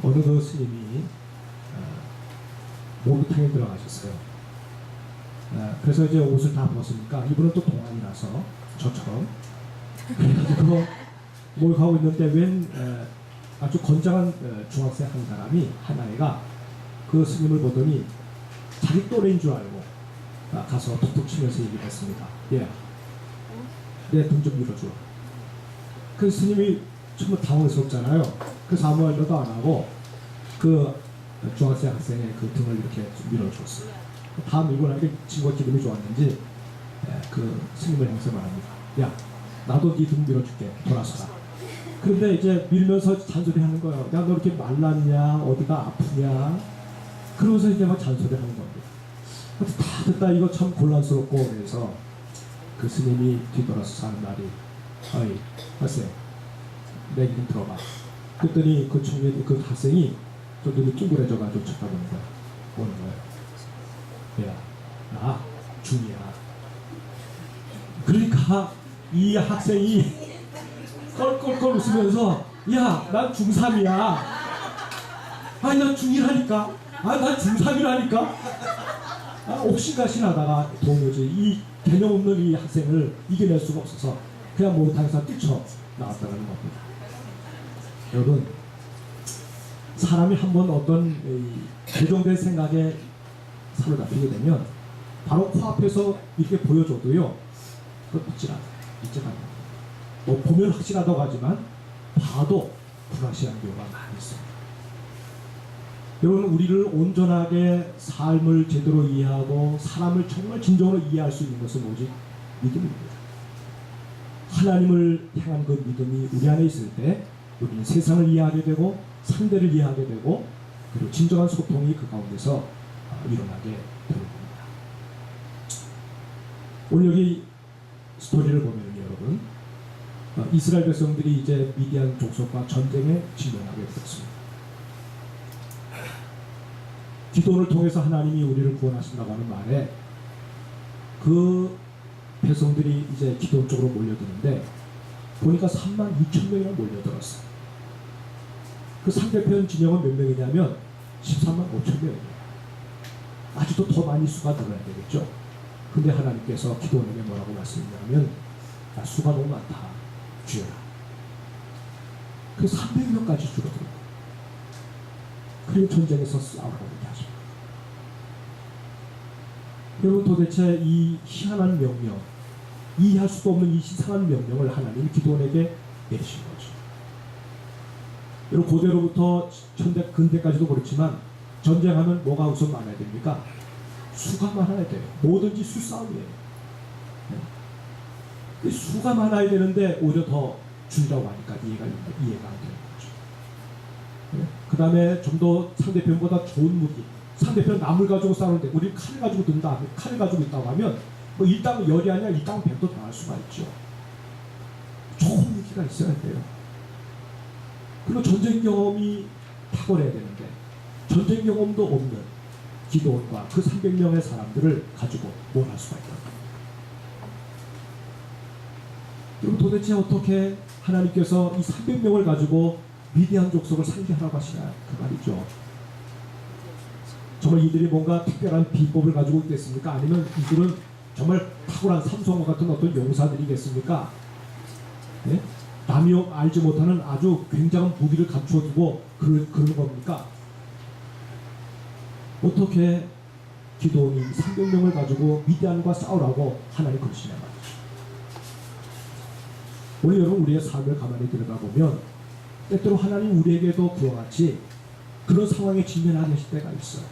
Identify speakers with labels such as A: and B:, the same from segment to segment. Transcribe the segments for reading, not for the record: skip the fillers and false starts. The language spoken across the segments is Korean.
A: 어느 그 스님이 목욕탕에 들어가셨어요. 그래서 이제 옷을 다 벗으니까 이분은 또 동안이라서 저처럼 그래가지고 목욕하고 있는데 웬 아주 건장한 중학생 한 사람이 한 아이가 그 스님을 보더니 자기 또래인 줄 알고 가서 툭툭 치면서 얘기를 했습니다. 예, 내 등 좀 밀어줘. 그 스님이 정말 당황스럽잖아요. 그래서 아무 말도 안 하고 그 중학생 학생의 그 등을 이렇게 밀어줬어요. 다 밀고 나니까 친구가 기분이 좋았는지 그 스님을 향해서 말합니다. 야, 나도 네 등 밀어줄게. 돌아서라. 그런데 이제 밀면서 잔소리 하는 거예요. 야, 너 이렇게 말랐냐? 어디가 아프냐? 그러면서 이제 막 잔소리 하는 겁니다. 다 듣다 이거 참 곤란스럽고 그래서 그 스님이 뒤돌아서 하는 말이 어이, 학생, 내 얘기 좀 들어봐. 그랬더니 그 청년, 그 학생이 좀 눈이 둥그레져가지고 쳐다보는 거야. 보는 거예요. 야, 나 중이야. 그러니까 이 학생이 껄껄껄 웃으면서 야, 난 중3이야. 아니, 난 중1하니까. 아, 난 중3이라니까. 옥신각신 하다가 도무지 이 개념 없는 이 학생을 이겨낼 수가 없어서 그냥 목욕탕에서 뛰쳐 나왔다는 겁니다. 여러분, 사람이 한번 어떤 고정된 생각에 사로잡히게 되면 바로 코앞에서 이렇게 보여줘도요, 그걸 믿질 않아요. 믿질 않아요. 뭐 보면 확실하다고 하지만 봐도 불확실한 경우가 많이 있습니다. 여러분, 우리를 온전하게 삶을 제대로 이해하고 사람을 정말 진정으로 이해할 수 있는 것은 오직 믿음입니다. 하나님을 향한 그 믿음이 우리 안에 있을 때 우리는 세상을 이해하게 되고 상대를 이해하게 되고 그리고 진정한 소통이 그 가운데서 일어나게 되는 겁니다. 오늘 여기 스토리를 보면 여러분, 이스라엘 백성들이 이제 미디안 족속과 전쟁에 직면하게 되었습니다. 기도를 통해서 하나님이 우리를 구원하신다고 하는 말에 그 백성들이 이제 기도 쪽으로 몰려드는데 보니까 32,000명이나 몰려들었어요. 그 상대편 진영은 몇 명이냐면 135,000명이에요. 아직도 더 많이 수가 들어야 되겠죠. 근데 하나님께서 기도원에게 뭐라고 말씀하냐면 수가 너무 많다. 주여라. 그 300명까지 줄어들어요. 그리고 전쟁에서 싸우라고 이렇게 하십니다. 여러분, 도대체 이 희한한 명령, 이해할 수도 없는 이 이상한 명령을 하나님이 기도원에게 내리신 거죠. 여러분, 고대로부터 근대까지도 그렇지만 전쟁하면 뭐가 우선 많아야 됩니까? 수가 많아야 돼요. 뭐든지 수싸움이에요. 네? 수가 많아야 되는데 오히려 더 줄이라고 하니까 이해가 안 되는 거죠. 네? 그 다음에 좀 더 상대편보다 좋은 무기, 상대편 나물 가지고 싸우는데 우리 칼을 가지고 든다, 칼을 가지고 있다고 하면 뭐 일당 열이 아니라 일당 100도 당할 수가 있죠. 좋은 무기가 있어야 돼요. 그리고 전쟁 경험이 탁월해야 되는데 전쟁 경험도 없는 기도원과 그 300명의 사람들을 가지고 뭘 할 수가 있다. 그럼 도대체 어떻게 하나님께서 이 300명을 가지고 미디안 족속을 상대하라고 하시냐, 그 말이죠. 정말 이들이 뭔가 특별한 비법을 가지고 있겠습니까? 아니면 이들은 정말 탁월한 삼성과 같은 어떤 용사들이겠습니까? 네? 남이 알지 못하는 아주 굉장한 무기를 감추어두고 그러는 겁니까? 어떻게 기도원이 300명을 가지고 미디안과 싸우라고 하나님 그러시냐 말이죠. 오늘 여러분, 우리의 삶을 가만히 들여다보면 때때로 하나님 우리에게도 그와 같이 그런 상황에 직면하게 하실 때가 있어요.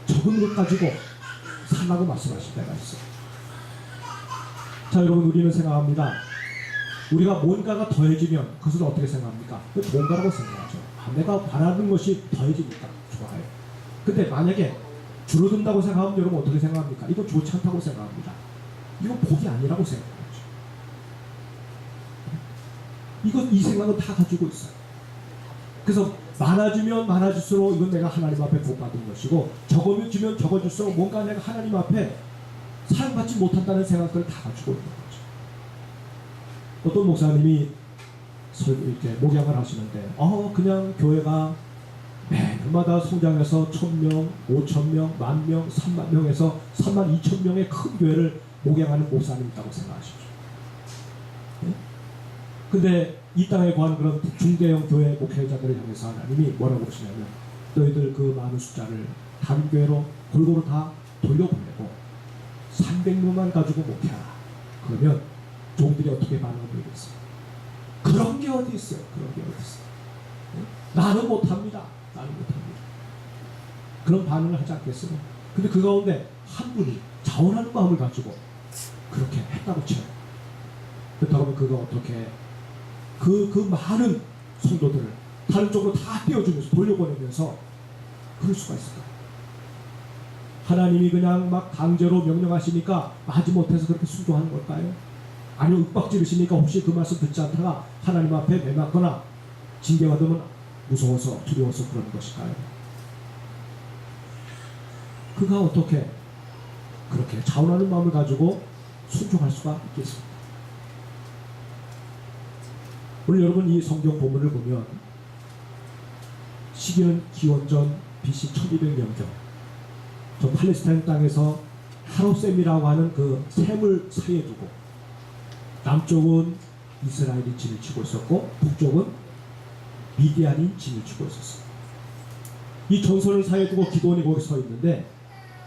A: 적은 것 가지고 살라고 말씀하실 때가 있어요. 자, 여러분, 우리는 생각합니다. 우리가 뭔가가 더해지면 그것을 어떻게 생각합니까? 뭔가라고 생각하죠. 내가 바라는 것이 더해지니까 좋아요. 근데 만약에 줄어든다고 생각하면 여러분 어떻게 생각합니까? 이거 좋지 않다고 생각합니다. 이거 복이 아니라고 생각하죠. 이 생각은 다 가지고 있어요. 그래서 많아지면 많아질수록 이건 내가 하나님 앞에 복 받은 것이고, 적어지면 적어질수록 뭔가 내가 하나님 앞에 사랑받지 못한다는 생각들을 다 가지고 있는 거죠. 어떤 목사님이 이렇게 목양을 하시는데, 그냥 교회가 매년마다 성장해서 1,000명, 5,000명, 10,000명, 30,000명에서 32,000명의 큰 교회를 목양하는 목사님 있다고 생각하십시오. 네? 근데 이 땅에 관한 그런 중대형 교회 목회자들을 향해서 하나님이 뭐라고 하시냐면, 너희들 그 많은 숫자를 다른 교회로 골고루 다 돌려보내고 300명만 가지고 목회하라. 그러면 종들이 어떻게 반응을 보이겠어요? 그런 게 어디 있어요? 그런 게 어디 있어요? 네? 나는 못합니다. 나는 못합니다. 그런 반응을 하지 않겠어요? 근데 그 가운데 한 분이 자원하는 마음을 가지고 그렇게 했다고 쳐요. 그렇다고 하면 그가 어떻게 그 많은 성도들을 다른 쪽으로 다 떼어주면서 돌려보내면서 그럴 수가 있을까? 하나님이 그냥 막 강제로 명령하시니까 마지못해서 그렇게 순종하는 걸까요? 아니면 윽박지르시니까 혹시 그 말씀 듣지 않다가 하나님 앞에 매맞거나 징계받으면 무서워서 두려워서 그러는 것일까요? 그가 어떻게 그렇게 자원하는 마음을 가지고 순종할 수가 있겠습니까? 오늘 여러분 이 성경 본문을 보면 시기는 기원전 BC 1200년경 저 팔레스타인 땅에서 하롯셈이라고 하는 그 샘을 사이에 두고 남쪽은 이스라엘이 진을 치고 있었고 북쪽은 미디안이 진을 치고 있었어요. 이 전선을 사이에 두고 기도원이 거기 서 있는데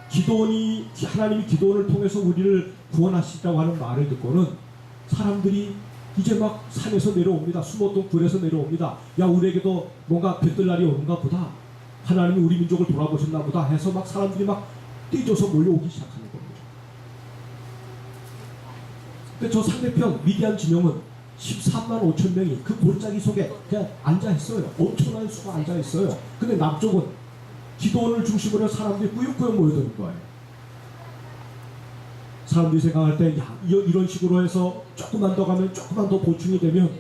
A: 하나님이 기도원을 통해서 우리를 구원하시라고 하는 말을 듣고는 사람들이 이제 막 산에서 내려옵니다. 숨었던 굴에서 내려옵니다. 야, 우리에게도 뭔가 볕들 날이 오는가 보다. 하나님이 우리 민족을 돌아보셨나 보다 해서 막 사람들이 막 뛰어서 몰려오기 시작하는 겁니다. 근데 저 상대편 미디안 진영은 13만 5천 명이 그 골짜기 속에 그냥 앉아있어요. 엄청난 수가 앉아있어요. 근데 남쪽은 기도원을 중심으로 사람들이 꾸역꾸역 모여드는 거예요. 사람들이 생각할 때, 야, 이런 식으로 해서 조금만 더 가면 조금만 더 보충이 되면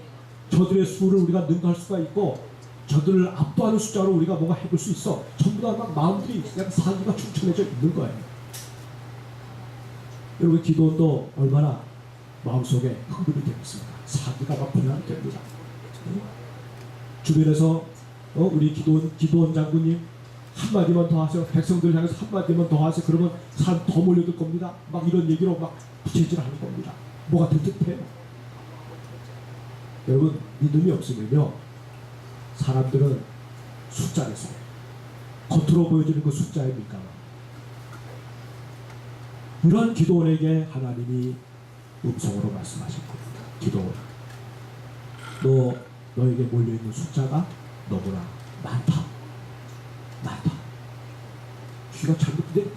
A: 저들의 수를 우리가 능가할 수가 있고 저들을 압도하는 숫자로 우리가 뭔가 해볼 수 있어. 전부 다 막 마음들이 그냥 사기가 충천해져 있는 거예요. 여러분, 기도원도 얼마나 마음속에 흥분이 되겠습니까? 사기가 막 분열이 됩니다. 주변에서 우리 기도원 장군님 한마디만 더 하세요. 백성들 향해서 한마디만 더 하세요. 그러면 사람 더 몰려들 겁니다. 막 이런 얘기로 막 부채질하는 겁니다. 뭐가 될 듯해요. 여러분, 믿음이 없으면요, 사람들은 숫자를 써요. 겉으로 보여지는 그 숫자에 민감합니다. 이러한 기도원에게 하나님이 음성으로 말씀하신 겁니다. 기도원, 너에게 몰려있는 숫자가 너무나 많다. 귀가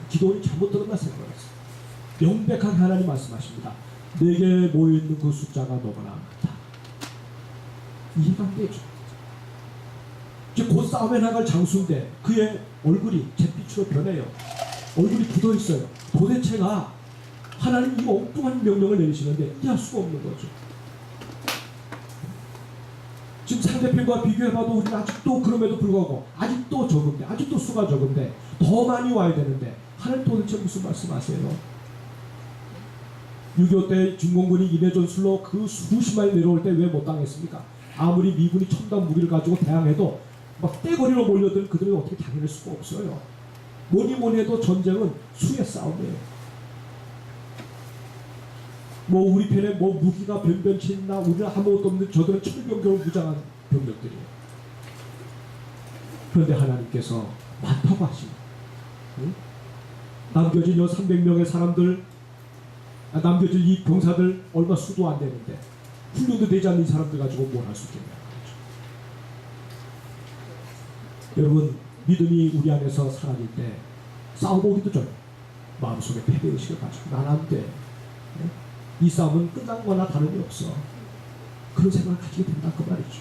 A: 기도원이 잘못 들었나 생각했어요. 명백하게 하나님 말씀하십니다. 내게 모여있는 그 숫자가 너무나 많다. 이해가 안 되죠. 이제 곧 싸움에 나갈 장수인데 그의 얼굴이 잿빛으로 변해요. 얼굴이 굳어있어요. 도대체가 하나님 이 엉뚱한 명령을 내리시는데 이해할 수가 없는 거죠. 지금 상대편과 비교해봐도 우리는 아직도 그럼에도 불구하고 아직도 적은데, 아직도 수가 적은데 더 많이 와야 되는데 하나님 도대체 무슨 말씀하세요? 6.25 때 중공군이 인해전술로 그 수십만이 내려올 때 왜 못 당했습니까? 아무리 미군이 첨단 무기를 가지고 대항해도 막 떼거리로 몰려든 그들을 어떻게 당해낼 수가 없어요. 뭐니 해도 전쟁은 수의 싸움이에요. 뭐 우리 편에 뭐 무기가 변변치 있나, 우리는 아무것도 없는 저들은 철병경을 무장한 병력들이에요. 그런데 하나님께서 많다고 하십니다. 응? 남겨진 요 300명의 사람들, 남겨진 이 병사들 얼마 수도 안 되는데 훈련도 되지 않는 사람들 가지고 뭘 할 수 있겠냐 말이죠. 여러분, 믿음이 우리 안에서 사라질 때 싸워보기도 전에 마음속에 패배의식을 가지고 난 안 돼, 이 싸움은 끝난 거나 다름이 없어, 그런 생각을 가지게 된다 그 말이죠.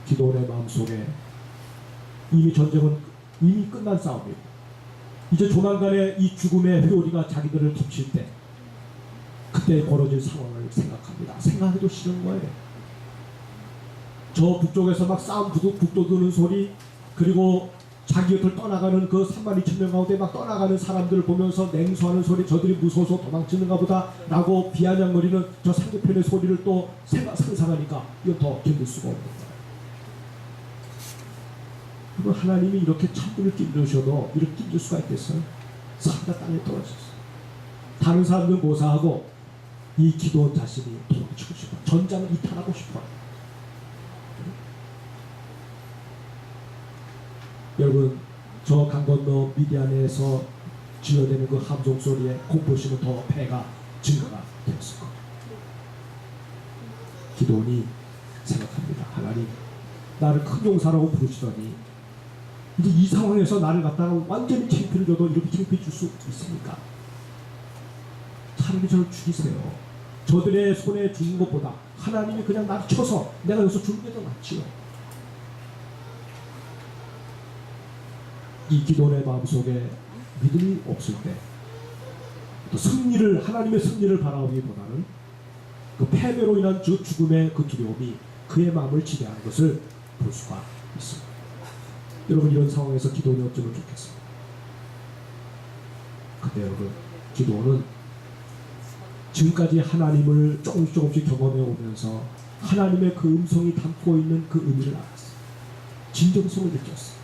A: 기도원의 마음속에 이미 전쟁은 이미 끝난 싸움이고 이제 조만간에 이 죽음의 회오리가 자기들을 덮칠 때 그때 벌어질 상황을 생각합니다. 생각해도 싫은 거예요. 저 북쪽에서 막 싸움 북돋우는 소리, 그리고 자기 곁을 떠나가는 그 32,000명 가운데 막 떠나가는 사람들을 보면서 냉소하는 소리, 저들이 무서워서 도망치는가 보다 라고 비아냥거리는 저 상대편의 소리를 또 상상하니까 이건 더 견딜 수가 없는 거예요. 그리고 하나님이 이렇게 천국을 끼얹으셔도 이렇게 끼얹을 수가 있겠어요? 산다 땅에 떨어졌어요. 다른 사람들 모사하고 이 기도원 자신이 도망치고 싶어, 전장을 이탈하고 싶어. 여러분, 저 강 건너 미디안에서 지어내는 그 함성 소리에 공포심은 더 배가 증가가 되었을 겁니다. 기도원이 생각합니다. 하나님, 나를 큰 용사라고 부르시더니 이제 이 상황에서 나를 갖다가 완전히 창피를 줘도 이렇게 창피해 줄 수 있습니까? 차라리 저를 죽이세요. 저들의 손에 죽는 것보다 하나님이 그냥 나를 쳐서 내가 여기서 죽는 게 더 낫지요. 이 기도원의 마음속에 믿음이 없을 때, 또 승리를, 하나님의 승리를 바라보기보다는 그 패배로 인한 죽음의 그 두려움이 그의 마음을 지배하는 것을 볼 수가 있습니다. 여러분, 이런 상황에서 기도원이 어쩌면 좋겠습니다. 근데 여러분, 기도원은 지금까지 하나님을 조금씩 경험해 오면서 하나님의 그 음성이 담고 있는 그 의미를 알았어요. 진정성을 느꼈어요.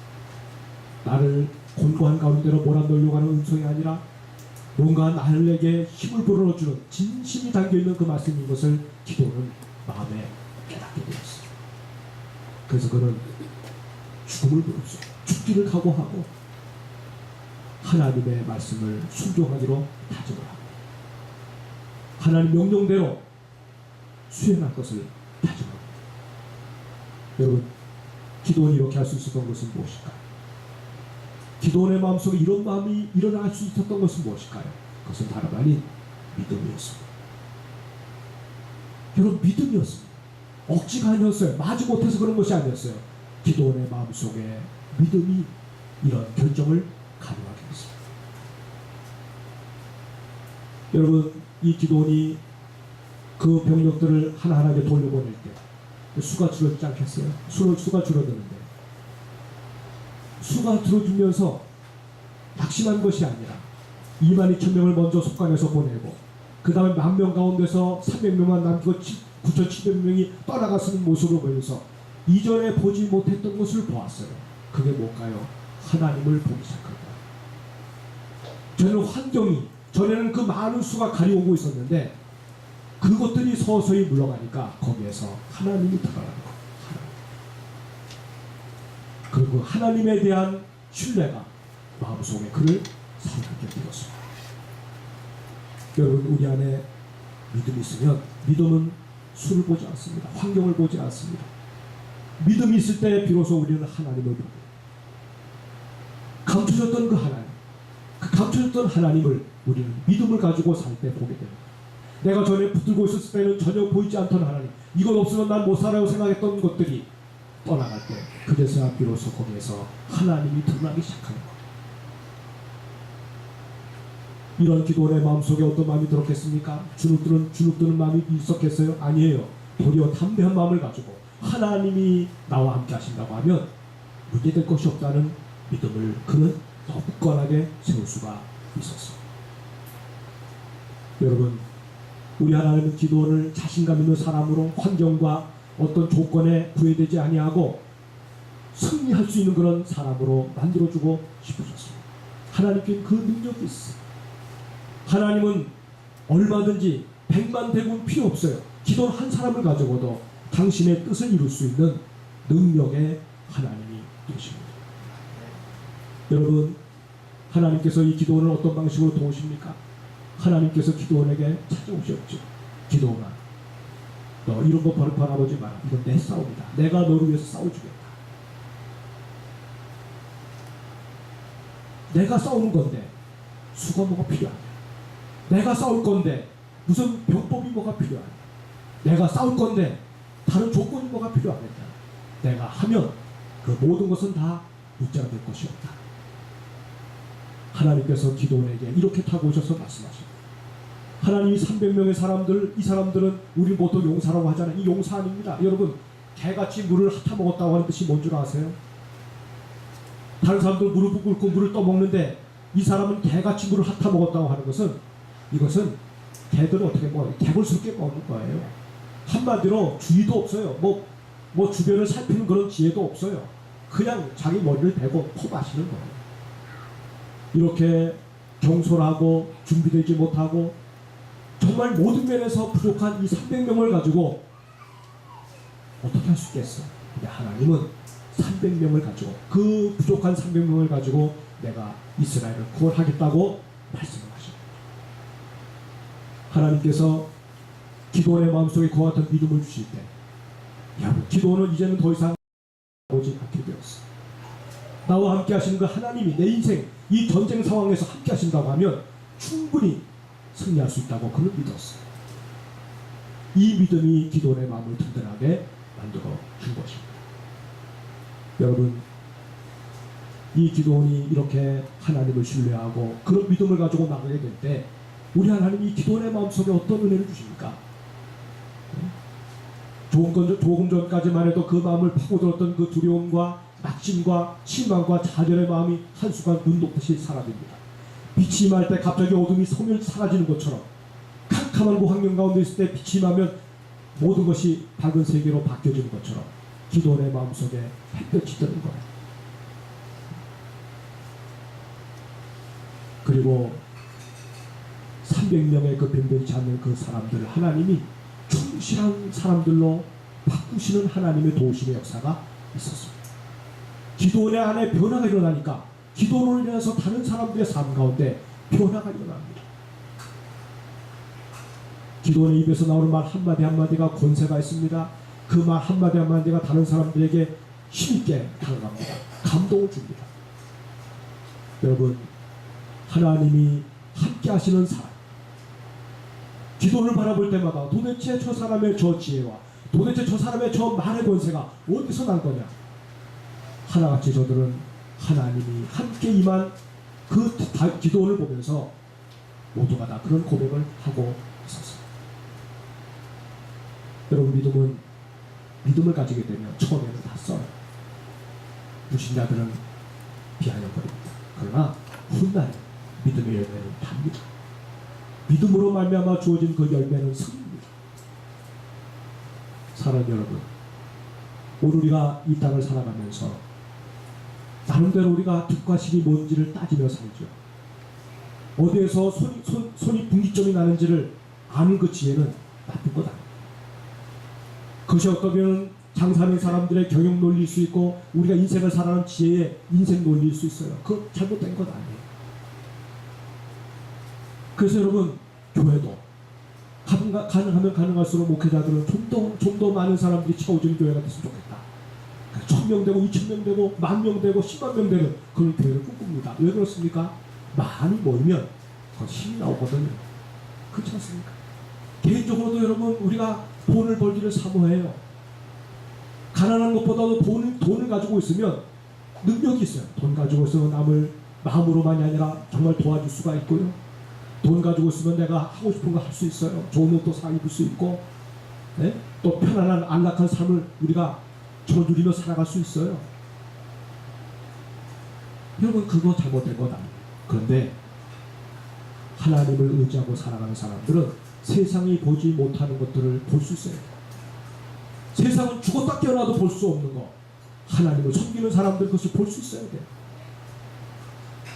A: 나를 곤고한 가운데로 몰아넣으려고 하는 음성이 아니라 뭔가 나에게 힘을 불어넣어주는 진심이 담겨있는 그 말씀인 것을 기도는 마음에 깨닫게 되었어요. 그래서 그는 죽음을 부르죠. 죽기를 각오하고 하나님의 말씀을 순종하기로 다짐을 합니다. 하나님 명령대로 수행할 것을 다짐합니다. 여러분, 기도원이 이렇게 할 수 있었던 것은 무엇일까요? 기도원의 마음속에 이런 마음이 일어날 수 있었던 것은 무엇일까요? 그것은 다름 아닌 믿음이었습니다. 여러분, 믿음이었습니다. 억지가 아니었어요. 마지 못해서 그런 것이 아니었어요. 기도원의 마음속에 믿음이 이런 결정을 가능하게 했습니다. 여러분, 이 기도원이 그 병력들을 하나하나게 돌려보낼 때 수가 줄어들지 않겠어요? 수가 줄어드는데 수가 줄어들면서 낙심한 것이 아니라 22,000명을 먼저 속간에서 보내고 그 다음에 10,000명 가운데서 300명만 남기고 9,700명이 떠나가시는 모습을 보면서 이전에 보지 못했던 것을 보았어요. 그게 뭘까요? 하나님을 보기 시작한 거예요. 저는 환경이, 전에는 그 많은 수가 가려오고 있었는데 그것들이 서서히 물러가니까 거기에서 하나님이 드러나는 거예요. 그리고 하나님에 대한 신뢰가 마음속에 그를 살게 되었습니다. 여러분, 우리 안에 믿음이 있으면 믿음은 수를 보지 않습니다. 환경을 보지 않습니다. 믿음이 있을 때 비로소 우리는 하나님을 보고 감춰졌던 그 하나님, 그 감춰졌던 하나님을 우리는 믿음을 가지고 살 때 보게 됩니다. 내가 전에 붙들고 있었을 때는 전혀 보이지 않던 하나님, 이것 없으면 난 못 살아요 생각했던 것들이 떠나갈 때 그제서야 비로소 거기에서 하나님이 드러나기 시작하는 거예요. 이런 기도원의 마음속에 어떤 마음이 들었겠습니까? 주눅드는 마음이 있었겠어요? 아니에요. 도리어 담대한 마음을 가지고 하나님이 나와 함께 하신다고 하면 문제될 것이 없다는 믿음을 그는 더 굳건하게 세울 수가 있었어요. 여러분, 우리 하나님은 기도원을 자신감 있는 사람으로 환경과 어떤 조건에 구애되지 아니하고 승리할 수 있는 그런 사람으로 만들어주고 싶으셨습니다. 하나님께는 그 능력이 있어요. 하나님은 얼마든지 100만 대군 필요 없어요. 기도원 한 사람을 가지고도 당신의 뜻을 이룰 수 있는 능력의 하나님이 계십니다. 여러분, 하나님께서 이 기도원을 어떤 방식으로 도우십니까? 하나님께서 기도원에게 찾아오셨죠. 기도원아, 너 이런 거 바라보지 마라. 이건 내 싸움이다. 내가 너를 위해서 싸워주겠다. 내가 싸우는 건데 수가 뭐가 필요하냐? 내가 싸울 건데 무슨 병법이 뭐가 필요하냐? 내가 싸울 건데 다른 조건이 뭐가 필요하겠냐? 내가 하면 그 모든 것은 다 무찌라될 것이 없다. 하나님께서 기도원에게 이렇게 타고 오셔서 말씀하십니다. 하나님이 300명의 사람들, 이 사람들은 우리 보통 용사라고 하잖아요. 이 용사 아닙니다. 여러분, 개같이 물을 핥아먹었다고 하는 뜻이 뭔 줄 아세요? 다른 사람들 무릎을 꿇고 물을 떠먹는데 이 사람은 개같이 물을 핥아 먹었다고 하는 것은, 이것은 개들은 어떻게 먹어요? 개걸스럽게 먹는 거예요. 한마디로 주의도 없어요. 뭐 주변을 살피는 그런 지혜도 없어요. 그냥 자기 머리를 대고 퍼마시는 거예요. 이렇게 경솔하고 준비되지 못하고 정말 모든 면에서 부족한 이 300명을 가지고 어떻게 할 수 있겠어? 근데 하나님은 300명을 가지고, 그 부족한 300명을 가지고 내가 이스라엘을 구원하겠다고 말씀을 하십니다. 하나님께서 기도원의 마음속에 그와 같은 믿음을 주실 때, 여러분, 기도원은 이제는 더 이상 오지 않게 되었어. 나와 함께 하시는 그 하나님이 내 인생 이 전쟁 상황에서 함께 하신다고 하면 충분히 승리할 수 있다고 그는 믿었어요. 이 믿음이 기도원의 마음을 든든하게 만들어 준 것입니다. 여러분, 이 기도원이 이렇게 하나님을 신뢰하고 그런 믿음을 가지고 나가게 될 때 우리 하나님이 이 기도원의 마음속에 어떤 은혜를 주십니까? 조금 전까지만 해도 그 마음을 파고들었던 그 두려움과 낙심과 실망과 좌절의 마음이 한순간 눈 녹듯이 사라집니다. 빛이 임할 때 갑자기 어둠이 소멸 사라지는 것처럼, 캄캄한 그 환경 가운데 있을 때 빛이 임하면 모든 것이 밝은 세계로 바뀌어지는 것처럼 기도원의 마음속에 햇볕이 뜨는 거예요. 그리고 300명의 그 변변치 않는 그 사람들을 하나님이 충실한 사람들로 바꾸시는 하나님의 도우심의 역사가 있었습니다. 기도원의 안에 변화가 일어나니까 기도를 인해서 다른 사람들의 삶 가운데 변화가 일어납니다. 기도원의 입에서 나오는 말 한마디 한마디가 권세가 있습니다. 그 말 한마디 한마디가 다른 사람들에게 힘있게 다가갑니다. 감동을 줍니다. 여러분, 하나님이 함께 하시는 사람, 기도를 바라볼 때마다 도대체 저 사람의 저 지혜와 도대체 저 사람의 저 말의 권세가 어디서 난 거냐? 하나같이 저들은 하나님이 함께 임한 그 기도를 보면서 모두가 다 그런 고백을 하고 있었어요. 여러분, 믿음을 가지게 되면 처음에는 다 써요. 불신자들은 비아냥거립니다. 그러나 훗날에 믿음의 열매는 답니다. 믿음으로 말미암아 주어진 그 열매는 승리입니다. 사랑하는 여러분, 오늘 우리가 이 땅을 살아가면서 나름대로 우리가 득과 실이 뭔지를 따지며 살죠. 어디에서 손이 분기점이 나는지를 아는 그 지혜는 나쁜 것 아닙니다. 그것이 어떠면 장사하는 사람들의 경영 논리일 수 있고 우리가 인생을 살아가는 지혜의 인생 논리일 수 있어요. 그건 잘못된 것 아니에요. 그래서 여러분, 교회도 가능하면 가능할수록 목회자들은 좀 더 많은 사람들이 채워지는 교회가 됐으면 좋겠다. 1000명 되고 2000명 되고 10,000명 되고 100,000명 되는 그런 교회를 꿈꿉니다. 왜 그렇습니까? 많이 모이면 더 힘이 나오거든요. 그렇지 않습니까? 개인적으로도 여러분, 우리가 돈을 벌기를 사모해요. 가난한 것보다도 돈을 가지고 있으면 능력이 있어요. 돈 가지고 있으면 남을 마음으로만이 아니라 정말 도와줄 수가 있고요. 돈 가지고 있으면 내가 하고 싶은 거 할 수 있어요. 좋은 옷도 사 입을 수 있고, 네? 또 편안한 안락한 삶을 우리가 누리며 살아갈 수 있어요. 여러분, 그거 잘못된 것 아니에요. 그런데 하나님을 의지하고 살아가는 사람들은 세상이 보지 못하는 것들을 볼 수 있어요. 세상은 죽었다 깨어나도 볼 수 없는 거, 하나님을 섬기는 사람들 그것을 볼 수 있어야 돼요.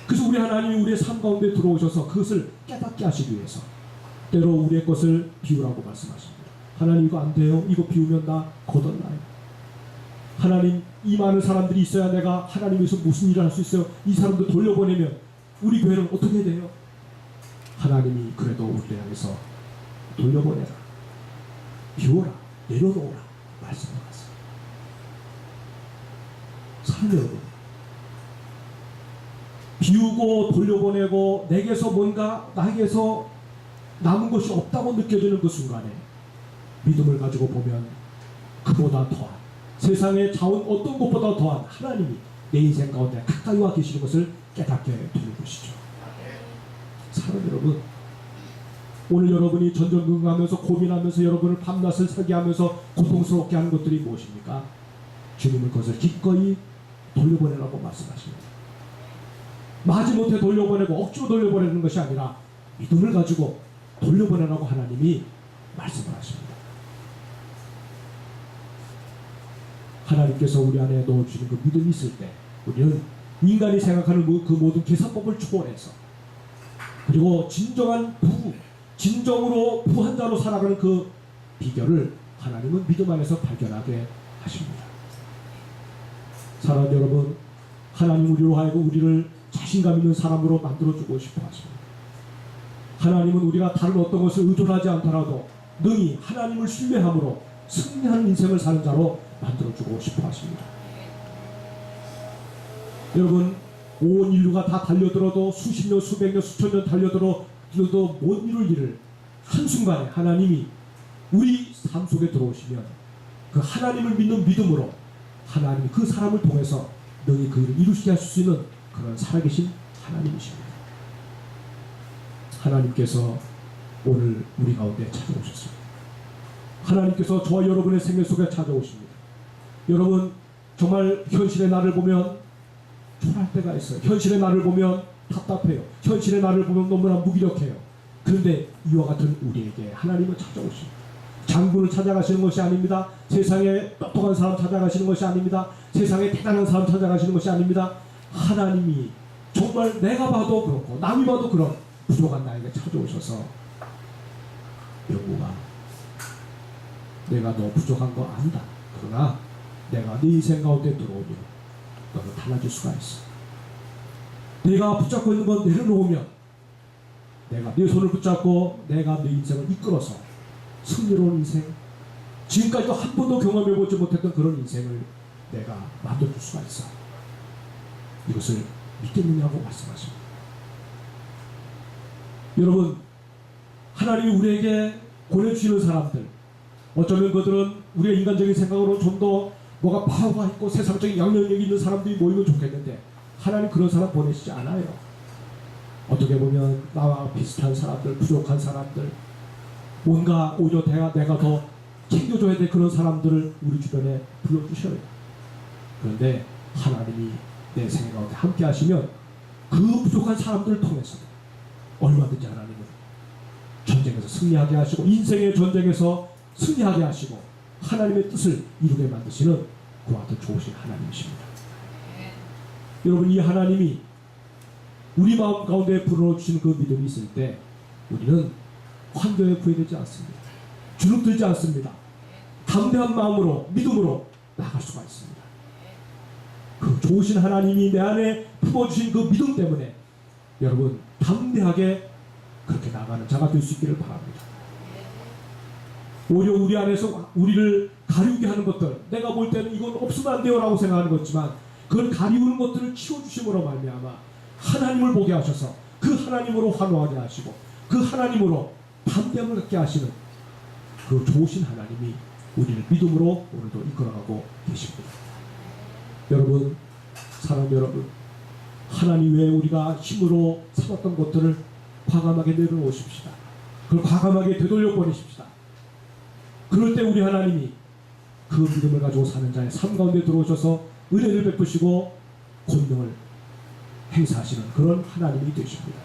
A: 그래서 우리 하나님이 우리의 삶 가운데 들어오셔서 그것을 깨닫게 하시기 위해서 때로 우리의 것을 비우라고 말씀하십니다. 하나님, 이거 안 돼요. 이거 비우면 나 거덜나요. 하나님, 이 많은 사람들이 있어야 내가 하나님에서 무슨 일을 할 수 있어요. 이 사람들 돌려보내면 우리 교회는 어떻게 돼요? 하나님이 그래도 우리를 향해서 돌려보내라, 비워라, 내려놓으라 말씀하셨어요. 사랑하는 여러분, 비우고 돌려보내고 내게서 뭔가 나에게서 남은 것이 없다고 느껴지는 그 순간에 믿음을 가지고 보면 그보다 더한, 세상의 자원 어떤 것보다 더한 하나님이 내 인생 가운데 가까이 와 계시는 것을 깨닫게 되는 것이죠. 사랑하는 여러분, 오늘 여러분이 전전긍긍하면서 고민하면서 여러분을 밤낮을 설계하면서 고통스럽게 하는 것들이 무엇입니까? 주님은 그것을 기꺼이 돌려보내라고 말씀하십니다. 마지못해 돌려보내고 억지로 돌려보내는 것이 아니라 믿음을 가지고 돌려보내라고 하나님이 말씀을 하십니다. 하나님께서 우리 안에 넣어주시는 그 믿음이 있을 때 우리는 인간이 생각하는 그 모든 계산법을 초월해서 그리고 진정으로 부한 자로 살아가는 그 비결을 하나님은 믿음 안에서 발견하게 하십니다. 사랑하는 여러분, 하나님 우리로 하여금 우리를 자신감 있는 사람으로 만들어주고 싶어 하십니다. 하나님은 우리가 다른 어떤 것을 의존하지 않더라도 능히 하나님을 신뢰함으로 승리하는 인생을 사는 자로 만들어주고 싶어 하십니다. 여러분, 온 인류가 다 달려들어도 수십 년, 수백 년, 수천 년 달려들어도 못 이룰 일을 한순간에 하나님이 우리 삶 속에 들어오시면 그 하나님을 믿는 믿음으로 하나님이 그 사람을 통해서 능히 그 일을 이루시게 하실 수 있는 그런 살아계신 하나님이십니다. 하나님께서 오늘 우리 가운데 찾아오셨습니다. 하나님께서 저와 여러분의 생애 속에 찾아오십니다. 여러분, 정말 현실의 나를 보면 초라할 때가 있어요. 현실의 나를 보면 답답해요. 현실의 나를 보면 너무나 무기력해요. 그런데 이와 같은 우리에게 하나님은 찾아오십니다. 장군을 찾아가시는 것이 아닙니다. 세상에 똑똑한 사람 찾아가시는 것이 아닙니다. 세상에 대단한 사람 찾아가시는 것이 아닙니다. 하나님이 정말 내가 봐도 그렇고 남이 봐도 그런 부족한 나에게 찾아오셔서 영웅아, 내가 너 부족한 거 안다. 그러나 내가 네 인생 가운데 들어오면 너는 달라질 수가 있어. 내가 붙잡고 있는 건 내려놓으면 내가 네 손을 붙잡고 내가 네 인생을 이끌어서 승리로운 인생, 지금까지도 한 번도 경험해보지 못했던 그런 인생을 내가 만들어줄 수가 있어. 이것을 믿겠느냐고 말씀하십니다. 여러분, 하나님이 우리에게 보내주시는 사람들, 어쩌면 그들은 우리의 인간적인 생각으로 좀 더 뭐가 파워가 있고 세상적인 영향력이 있는 사람들이 모이면 좋겠는데 하나님 그런 사람 보내시지 않아요. 어떻게 보면 나와 비슷한 사람들, 부족한 사람들, 뭔가 오히려 내가 더 챙겨줘야 될 그런 사람들을 우리 주변에 불러주셔요. 그런데 하나님이 내 생애 가운데 함께 하시면 그 부족한 사람들을 통해서 얼마든지 하나님은 전쟁에서 승리하게 하시고 인생의 전쟁에서 승리하게 하시고 하나님의 뜻을 이루게 만드시는 그와 같은 좋으신 하나님이십니다. 여러분, 이 하나님이 우리 마음 가운데 불어주시는 그 믿음이 있을 때 우리는 환경에 구애되지 않습니다. 주눅들지 않습니다. 담대한 마음으로 믿음으로 나아갈 수가 있습니다. 그 좋으신 하나님이 내 안에 품어주신 그 믿음 때문에 여러분 담대하게 그렇게 나가는 자가 될 수 있기를 바랍니다. 오히려 우리 안에서 우리를 가리우게 하는 것들, 내가 볼 때는 이건 없으면 안 돼요 라고 생각하는 거지만 그걸 가리우는 것들을 치워주심으로 말미암아 하나님을 보게 하셔서 그 하나님으로 환호하게 하시고 그 하나님으로 담대함을 갖게 하시는 그 좋으신 하나님이 우리를 믿음으로 오늘도 이끌어가고 계십니다. 여러분, 사랑 여러분, 하나님 외에 우리가 힘으로 삼았던 것들을 과감하게 내려놓으십시다. 그걸 과감하게 되돌려 보내십시다. 그럴 때 우리 하나님이 그 믿음을 가지고 사는 자의 삶 가운데 들어오셔서 은혜를 베푸시고 권능을 행사하시는 그런 하나님이 되십니다.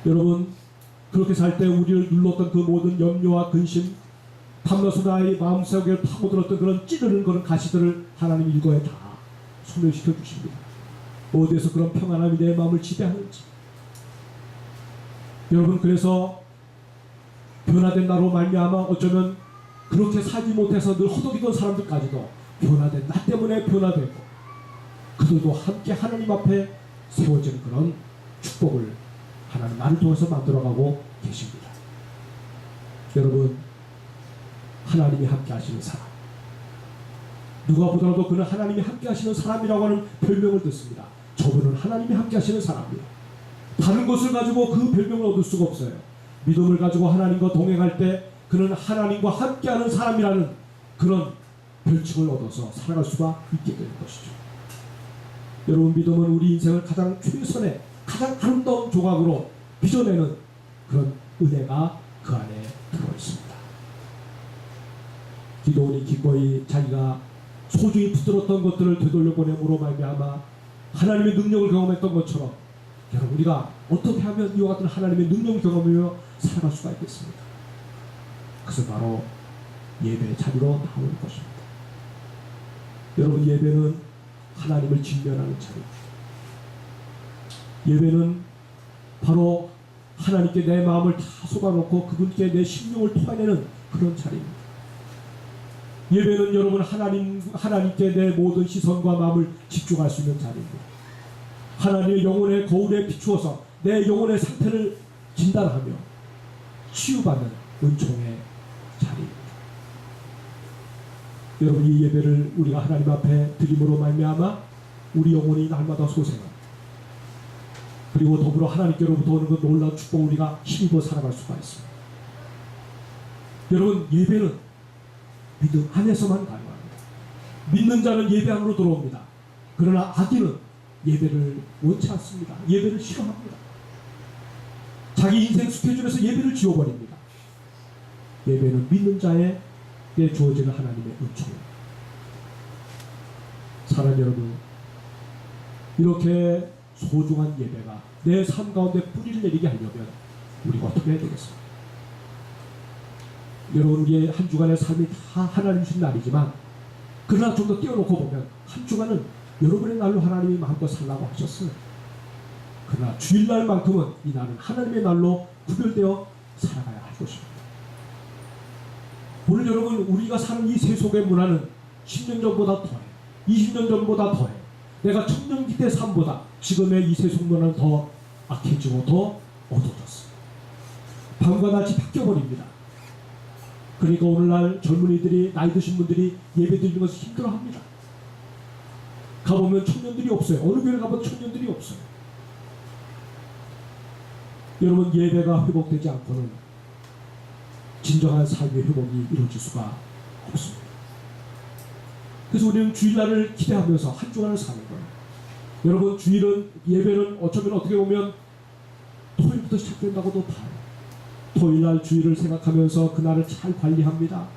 A: 여러분, 그렇게 살 때 우리를 눌렀던 그 모든 염려와 근심, 밤낮으로 나의 마음속에 파고들었던 그런 찌르는 그런 가시들을 하나님이 이거에 다 소멸시켜 주십니다. 어디에서 그런 평안함이 내 마음을 지배하는지. 여러분, 그래서 변화된 나로 말미암아 어쩌면 그렇게 살지 못해서 늘 허덕이던 사람들까지도 변화된 나 때문에 변화되고 그들도 함께 하나님 앞에 세워지는 그런 축복을 하나님 나를 통해서 만들어가고 계십니다. 여러분, 하나님이 함께 하시는 사람, 누가 보더라도 그는 하나님이 함께 하시는 사람이라고 하는 별명을 듣습니다. 저분은 하나님이 함께 하시는 사람이에요. 다른 것을 가지고 그 별명을 얻을 수가 없어요. 믿음을 가지고 하나님과 동행할 때 그는 하나님과 함께하는 사람이라는 그런 별칭을 얻어서 살아갈 수가 있게 되는 것이죠. 여러분, 믿음은 우리 인생을 가장 최선의 가장 아름다운 조각으로 빚어내는 그런 은혜가 그 안에 들어있습니다. 기도원이 기꺼이 자기가 소중히 붙들었던 것들을 되돌려보냄으로 말미암아 하나님의 능력을 경험했던 것처럼 여러분 우리가 어떻게 하면 이와 같은 하나님의 능력을 경험하며 살아갈 수가 있겠습니까? 그것은 바로 예배의 자리로 나오는 것입니다. 여러분 예배는 하나님을 직면하는 자리입니다. 예배는 바로 하나님께 내 마음을 다 쏟아놓고 그분께 내 심령을 토해내는 그런 자리입니다. 예배는 여러분 하나님께 내 모든 시선과 마음을 집중할 수 있는 자리입니다. 하나님의 영혼의 거울에 비추어서 내 영혼의 상태를 진단하며 치유받는 은총의 자리입니다. 여러분 이 예배를 우리가 하나님 앞에 드림으로 말미암아 우리 영혼이 날마다 소생하고 그리고 더불어 하나님께로부터 오는 그 놀라운 축복을 우리가 힘입어 살아갈 수가 있습니다. 여러분 예배는 믿음 안에서만 가능합니다. 믿는 자는 예배 안으로 들어옵니다. 그러나 악인은 예배를 원치 않습니다. 예배를 싫어합니다. 자기 인생 스케줄에서 예배를 지워버립니다. 예배는 믿는 자에게 주어지는 하나님의 은총입니다. 사랑하는 여러분, 이렇게 소중한 예배가 내 삶 가운데 뿌리를 내리게 하려면 우리가 어떻게 해야 되겠습니까? 여러분 우리의 한 주간의 삶이 다 하나님 주신 날이지만 그러나 좀 더 띄워놓고 보면 한 주간은 여러분의 날로 하나님이 마음껏 살라고 하셨어요. 그러나 주일날만큼은 이 날은 하나님의 날로 구별되어 살아가야 할 것입니다. 오늘 여러분 우리가 사는 이 세속의 문화는 10년 전보다 더해 20년 전보다 더해 내가 청년기 때 삶보다 지금의 이 세속 문화는 더 악해지고 더 어두워졌어요. 밤과 낮이 바뀌어버립니다. 그러니까 오늘날 젊은이들이 나이 드신 분들이 예배 드리는 것을 힘들어합니다. 가보면 청년들이 없어요. 어느 교회 가보면 청년들이 없어요. 여러분 예배가 회복되지 않고는 진정한 삶의 회복이 이루어질 수가 없습니다. 그래서 우리는 주일날을 기대하면서 한 주간을 사는 거예요. 여러분 주일은 예배는 어쩌면 어떻게 보면 토요일부터 시작된다고도 봐요. 토요일날 주일을 생각하면서 그날을 잘 관리합니다.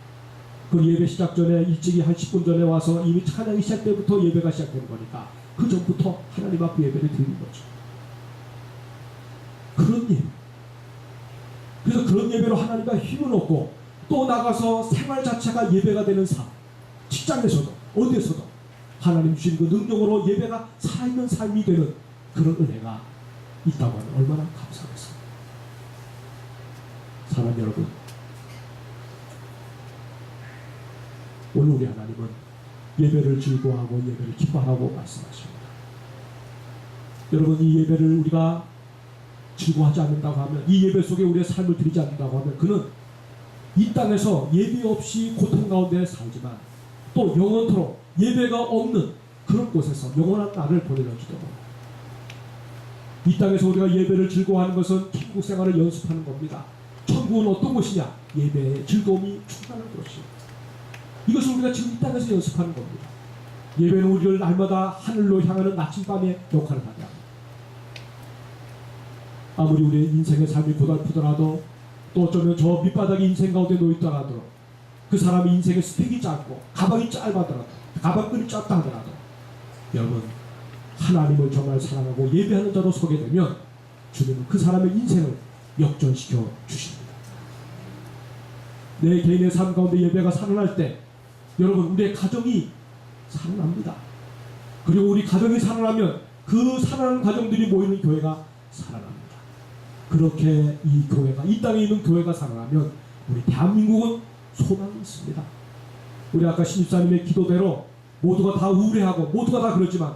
A: 그 예배 시작 전에 일찍이 한 10분 전에 와서 이미 찬양이 시작 때부터 예배가 시작되는 거니까 그 전부터 하나님 앞에 예배를 드리는 거죠. 그런 예배. 그래서 그런 예배로 하나님과 힘을 얻고 또 나가서 생활 자체가 예배가 되는 삶. 직장에서도 어디에서도 하나님 주신 그 능력으로 예배가 살아있는 삶이 되는 그런 은혜가 있다고 하면 얼마나 감사하겠습니까? 사랑하는 여러분, 오늘 우리 하나님은 예배를 즐거워하고 예배를 기뻐하라고 말씀하십니다. 여러분 이 예배를 우리가 즐거워하지 않는다고 하면 이 예배 속에 우리의 삶을 드리지 않는다고 하면 그는 이 땅에서 예배 없이 고통 가운데 살지만 또 영원토록 예배가 없는 그런 곳에서 영원한 날을 보내려주도록 이 땅에서 우리가 예배를 즐거워하는 것은 천국 생활을 연습하는 겁니다. 천국은 어떤 곳이냐? 예배의 즐거움이 충만한 곳이에요. 이것을 우리가 지금 이 땅에서 연습하는 겁니다. 예배는 우리를 날마다 하늘로 향하는 나침반의 역할을 하게 합니다. 아무리 우리의 인생의 삶이 고달프더라도 또 어쩌면 저 밑바닥의 인생 가운데 놓여있더라도 그 사람의 인생의 스펙이 짧고 가방이 짧아더라도 가방끈이 짧다 하더라도 여러분 하나님을 정말 사랑하고 예배하는 자로 서게 되면 주님은 그 사람의 인생을 역전시켜 주십니다. 내 개인의 삶 가운데 예배가 살아날 때 여러분 우리의 가정이 살아납니다. 그리고 우리 가정이 살아나면 그 살아나는 가정들이 모이는 교회가 살아납니다. 그렇게 이 교회가 이 땅에 있는 교회가 살아나면 우리 대한민국은 소망이 있습니다. 우리 아까 신입사님의 기도대로 모두가 다 우울해하고 모두가 다 그렇지만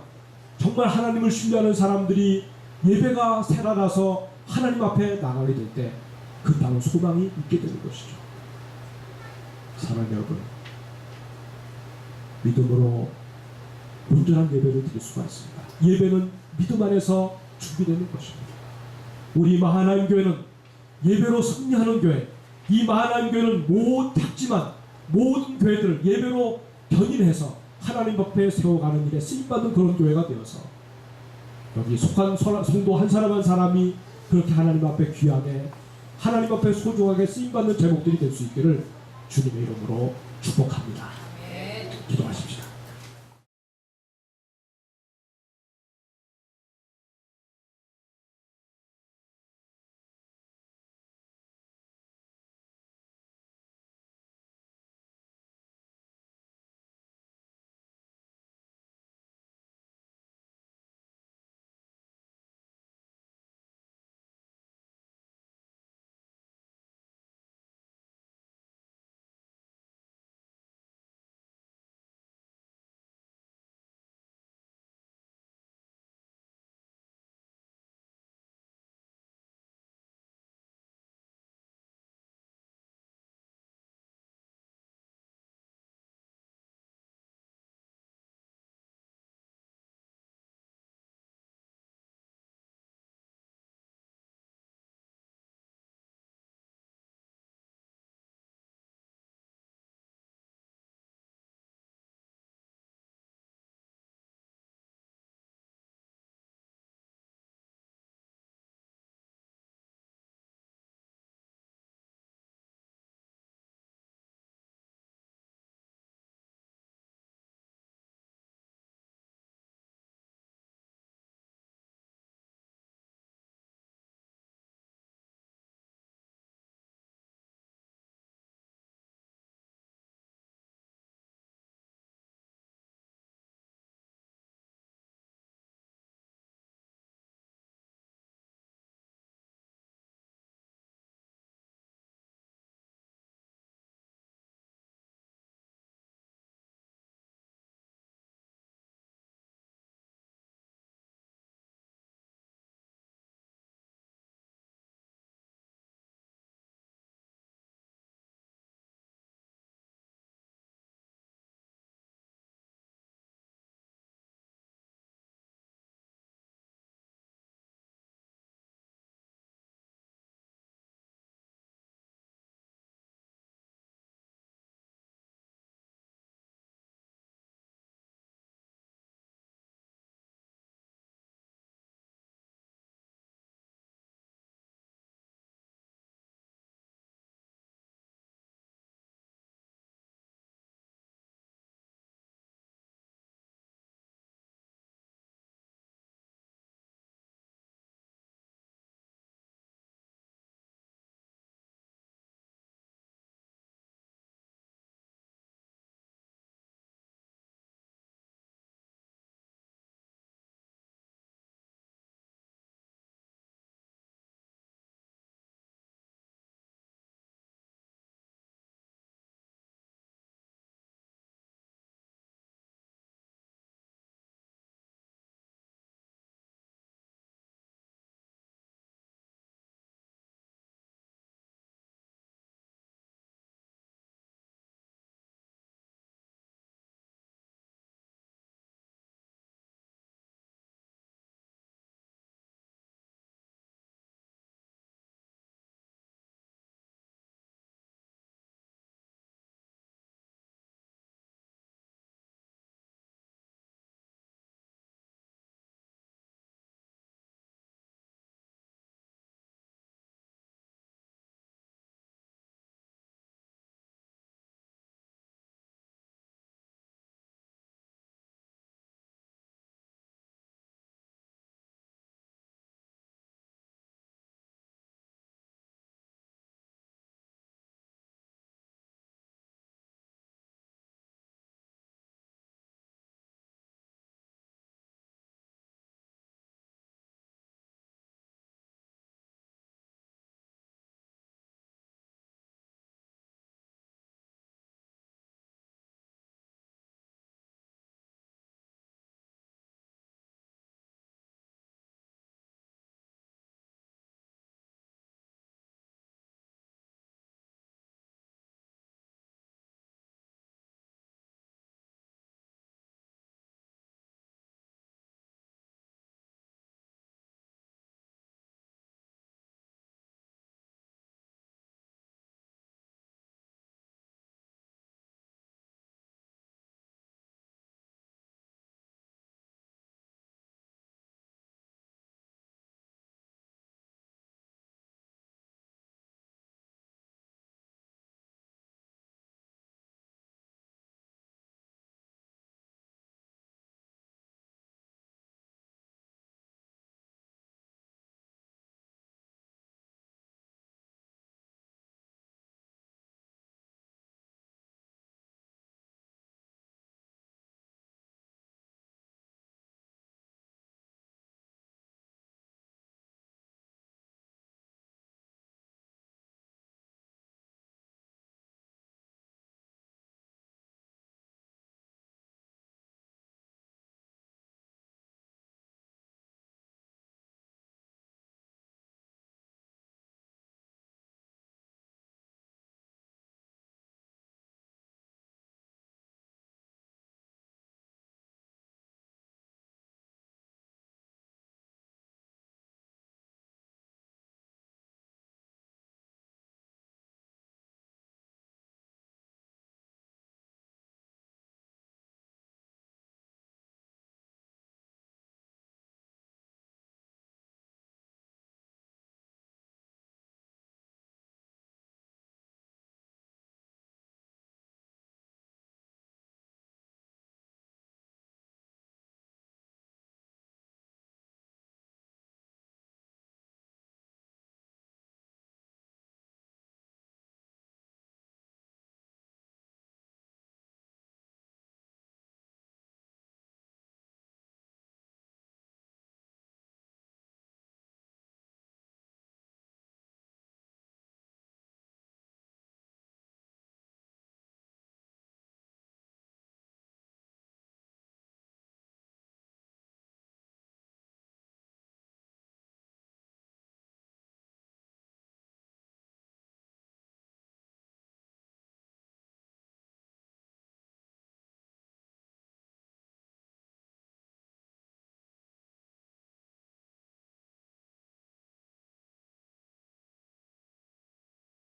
A: 정말 하나님을 신뢰하는 사람들이 예배가 살아나서 하나님 앞에 나가게 될 때 그 땅은 소망이 있게 되는 것이죠. 사랑하는 여러분, 믿음으로 온전한 예배를 드릴 수가 있습니다. 예배는 믿음 안에서 준비되는 것입니다. 우리 마하나임 교회는 예배로 승리하는 교회, 이 마하나임 교회는 작지만 모든 교회들을 예배로 견인해서 하나님 앞에 세워가는 일에 쓰임받은 그런 교회가 되어서 여기 속한 성도 한 사람 한 사람이 그렇게 하나님 앞에 귀하게 하나님 앞에 소중하게 쓰임받는 제목들이 될 수 있기를 주님의 이름으로 축복합니다.